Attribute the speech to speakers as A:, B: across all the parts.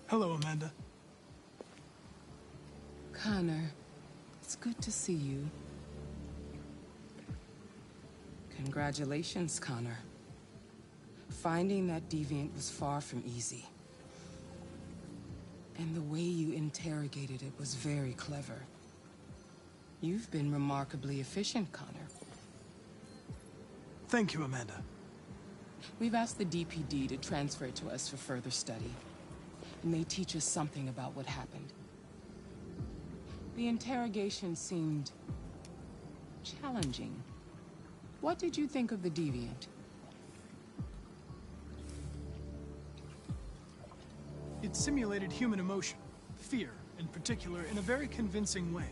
A: Hello, Amanda.
B: Connor, it's good to see you. Congratulations, Connor. Finding that deviant was far from easy. And the way you interrogated it was very clever. You've been remarkably efficient, Connor.
A: Thank you, Amanda.
B: We've asked the DPD to transfer it to us for further study. It may teach us something about what happened. The interrogation seemed challenging. What did you think of the deviant?
A: It simulated human emotion, fear in particular, in a very convincing way.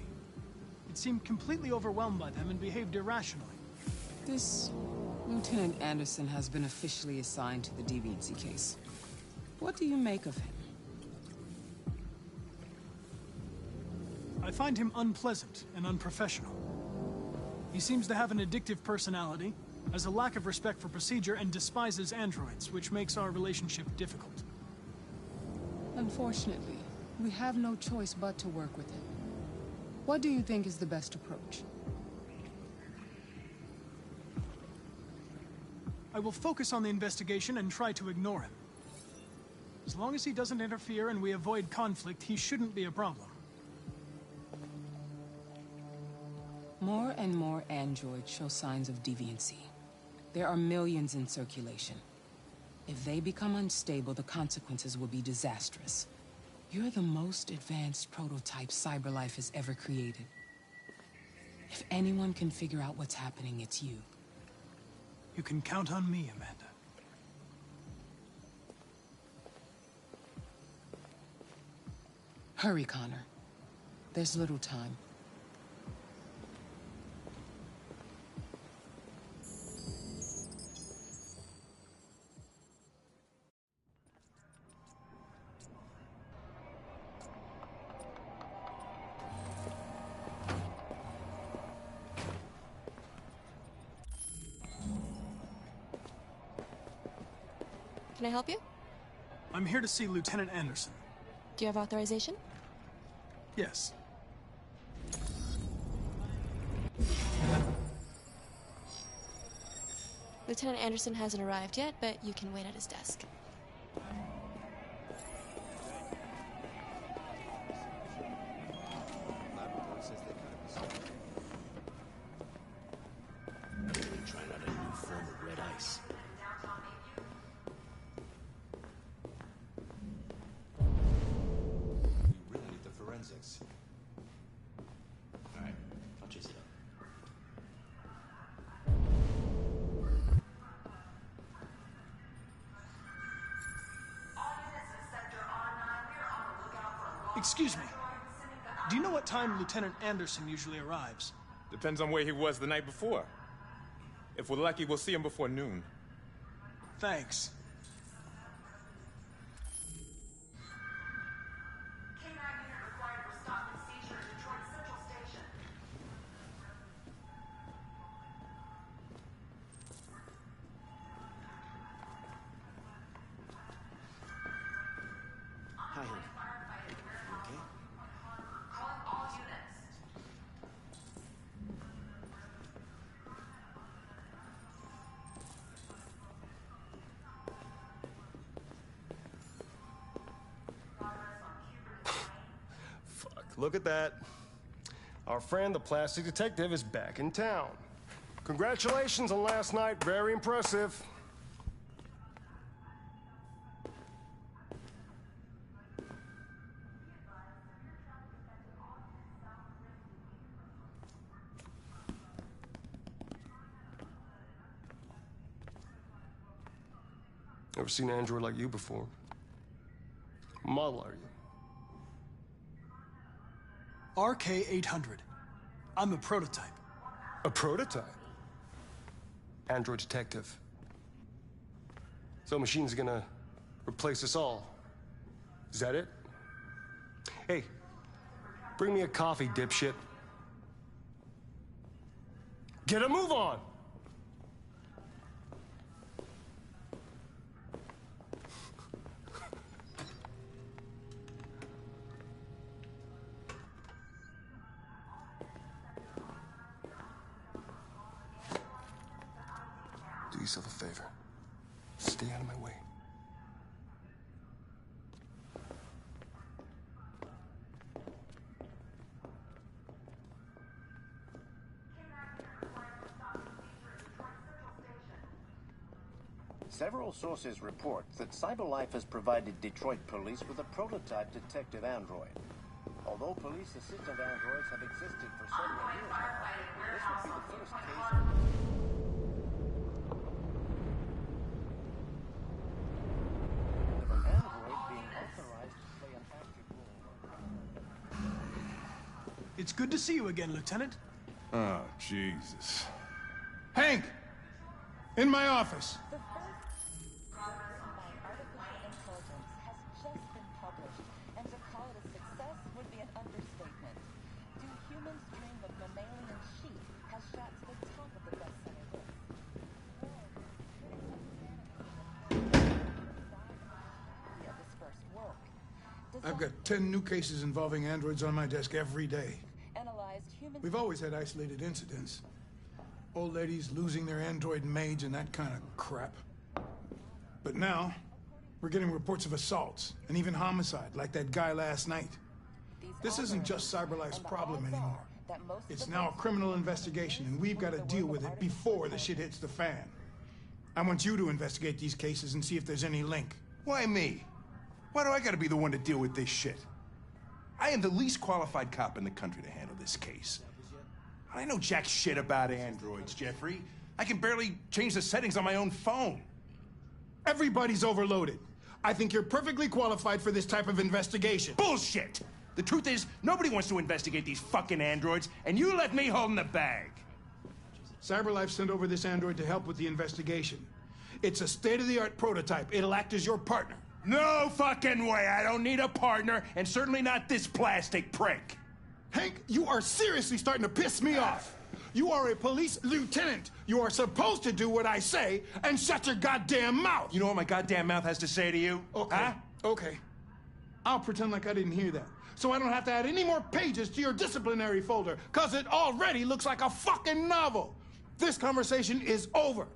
A: It seemed completely overwhelmed by them and behaved irrationally.
B: This Lieutenant Anderson has been officially assigned to the deviancy case. What do you make of him?
A: I find him unpleasant and unprofessional. He seems to have an addictive personality, has a lack of respect for procedure, and despises androids, which makes our relationship difficult.
B: Unfortunately, we have no choice but to work with him. What do you think is the best approach?
A: I will focus on the investigation and try to ignore him. As long as he doesn't interfere and we avoid conflict, he shouldn't be a problem.
B: More and more androids show signs of deviancy. There are millions in circulation. If they become unstable, the consequences will be disastrous. You're the most advanced prototype CyberLife has ever created. If anyone can figure out what's happening, it's you.
A: You can count on me, Amanda.
B: Hurry, Connor. There's little time.
C: Can I help you?
A: I'm here to see Lieutenant Anderson.
C: Do you have authorization?
A: Yes.
C: Lieutenant Anderson hasn't arrived yet, but you can wait at his desk.
D: Trying out a new form of red ice. We really need the forensics. All right, I'll chase it up.
A: Excuse me. Do you know what time Lieutenant Anderson usually arrives?
E: Depends on where he was the night before. If we're lucky, we'll see him before noon.
A: Thanks.
D: Hi, honey. You okay?
F: Fuck, look at that. Our friend, the plastic detective, is back in town. Congratulations on last night, very impressive. Never seen an android like you before. Model, are you?
A: RK-800. I'm a prototype.
F: A prototype? Android detective. So machine's gonna replace us all. Is that it? Hey, bring me a coffee, dipshit. Get a move on! Do yourself a favor. Stay out of my way.
D: Several sources report that CyberLife has provided Detroit police with a prototype detective android. Although police assistant androids have existed for several years now, this would be the first case of an android being authorized to play an active role.
A: It's good to see you again, Lieutenant.
G: Oh, Jesus.
A: Hank! In my office.
H: The first by artificial intelligence has just been published, and to call it a success would be an understatement. Do Humans Dream of Mammalian Sheep has shot to the top of the bestseller list. This first work.
I: I've got 10 new cases involving androids on my desk every day.
H: Analyzed human.
I: We've always had isolated incidents. Old ladies losing their android maids and that kind of crap. But now, we're getting reports of assaults and even homicide, like that guy last night. This isn't just CyberLife's problem anymore. It's now a criminal investigation, and we've got to deal with it before the shit hits the fan. I want you to investigate these cases and see if there's any link.
G: Why me? Why do I gotta be the one to deal with this shit? I am the least qualified cop in the country to handle this case. I know jack shit about androids, Jeffrey. I can barely change the settings on my own phone.
I: Everybody's overloaded. I think you're perfectly qualified for this type of investigation.
G: Bullshit! The truth is, nobody wants to investigate these fucking androids, and you left me holding the bag.
I: CyberLife sent over this android to help with the investigation. It's a state-of-the-art prototype. It'll act as your partner.
G: No fucking way! I don't need a partner, and certainly not this plastic prick.
I: Hank, you are seriously starting to piss me off. You are a police lieutenant. You are supposed to do what I say and shut your goddamn mouth.
G: You know what my goddamn mouth has to say to you?
I: Okay,
G: huh?
I: okay. I'll pretend like I didn't hear that, so I don't have to add any more pages to your disciplinary folder, because it already looks like a fucking novel. This conversation is over.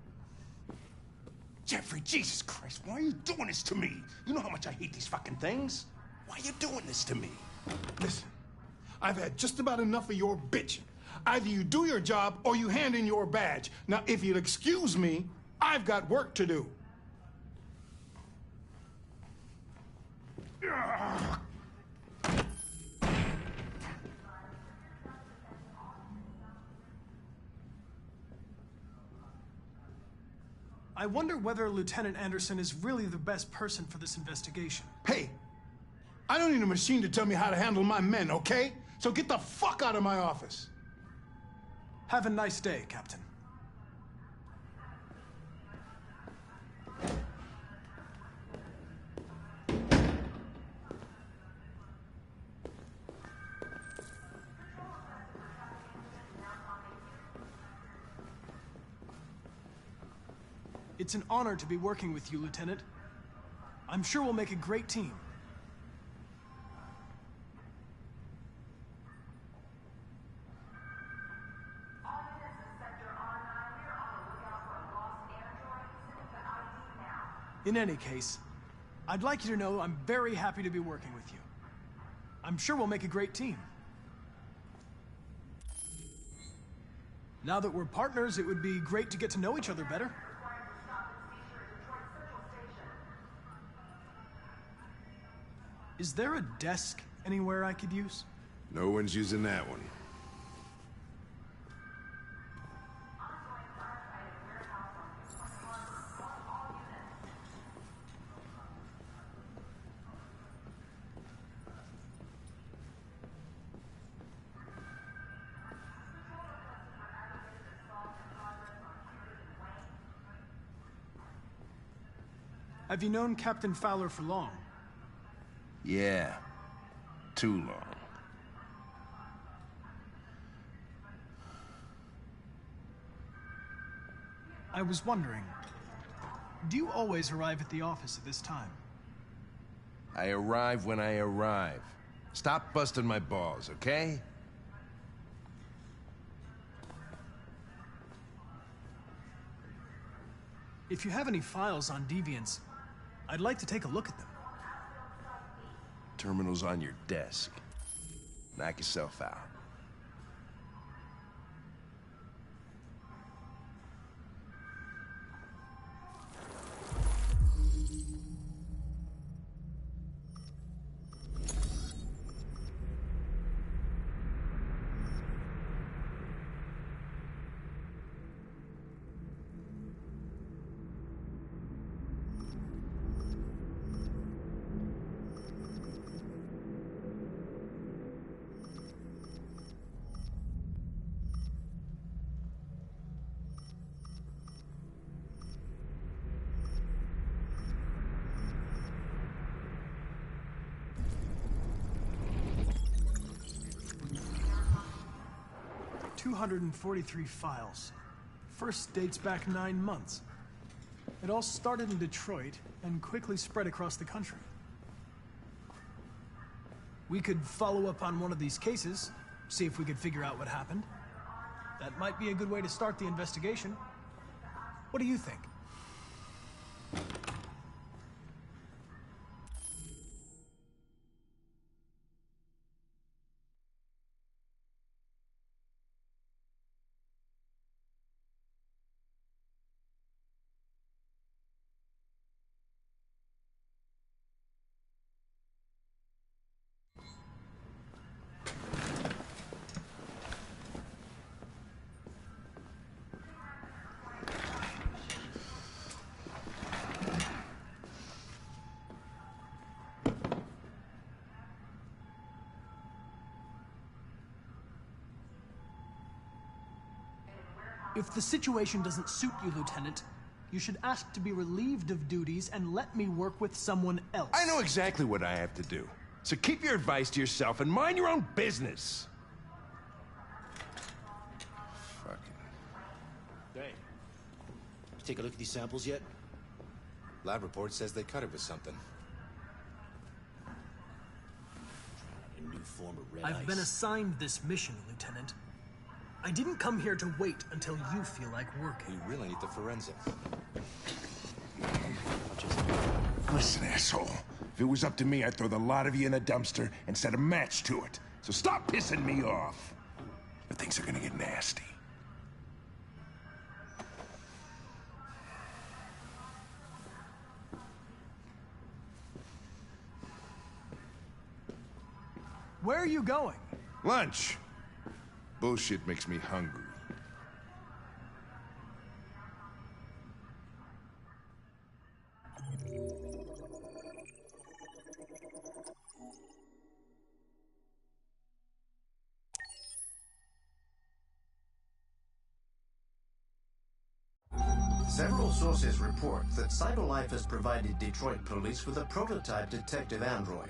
G: Jeffrey, Jesus Christ, why are you doing this to me? You know how much I hate these fucking things. Why are you doing this to me?
I: Listen, I've had just about enough of your bitching. Either you do your job or you hand in your badge. Now, if you'll excuse me, I've got work to do.
A: I wonder whether Lieutenant Anderson is really the best person for this investigation.
I: Hey, I don't need a machine to tell me how to handle my men, okay? So get the fuck out of my office.
A: Have a nice day, Captain. It's an honor to be working with you, Lieutenant. I'm sure we'll make a great team. In any case, I'd like you to know I'm very happy to be working with you. I'm sure we'll make a great team. Now that we're partners, it would be great to get to know each other better. Is there a desk anywhere I could use?
J: No one's using that one.
A: Have you known Captain Fowler for long?
G: Yeah, too long.
A: I was wondering, do you always arrive at the office at this time?
G: I arrive when I arrive. Stop busting my balls, okay?
A: If you have any files on deviants, I'd like to take a look at them.
G: Terminal's on your desk. Knock yourself out.
A: $243 files. First dates back 9 months. It all started in Detroit and quickly spread across the country. We could follow up on one of these cases, see if we could figure out what happened. That might be a good way to start the investigation. What do you think? If the situation doesn't suit you, Lieutenant, you should ask to be relieved of duties and let me work with someone else.
G: I know exactly what I have to do. So keep your advice to yourself and mind your own business. Fucking...
K: Hey, you take a look at these samples yet? Lab report says they cut it with something. A new form of red ice.
A: I've been assigned this mission, Lieutenant. I didn't come here to wait until you feel like working.
K: We really need the forensics.
G: Listen, asshole. If it was up to me, I'd throw the lot of you in a dumpster and set a match to it. So stop pissing me off. But things are gonna get nasty.
A: Where are you going?
G: Lunch. Bullshit makes me hungry.
D: Several sources report that CyberLife has provided Detroit police with a prototype detective android.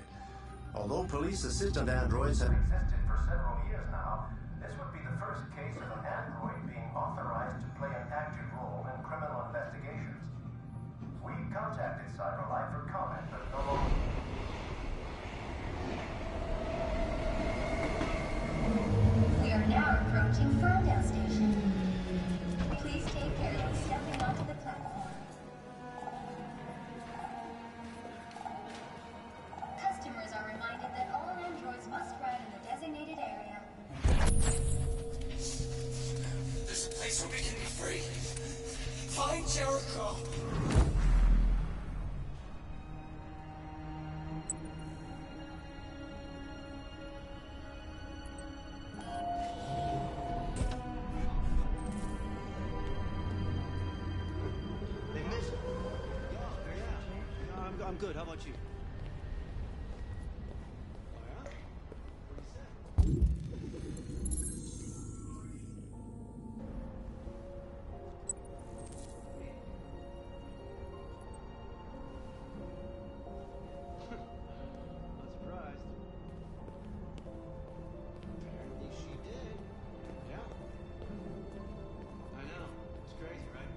D: Although police assistant androids have existed for several years now, this would be the first case of an android being authorized to play an active role in criminal investigations. We contacted CyberLife for comment, but no longer...
L: We are now approaching Ferndale Station. Please take care of stepping onto the platform. Customers are reminded that all androids must ride in the designated area.
M: There's a place where we can be free. Find Jericho.
K: I'm good. How about you?
M: Not surprised. Apparently she did. Yeah. I know. It's crazy, right?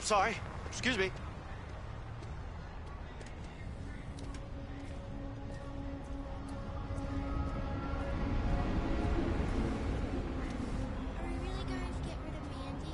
K: Sorry. Excuse me.
N: Are we really going to get rid of Mandy?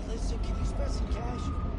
O: Listen, can you spare some cash?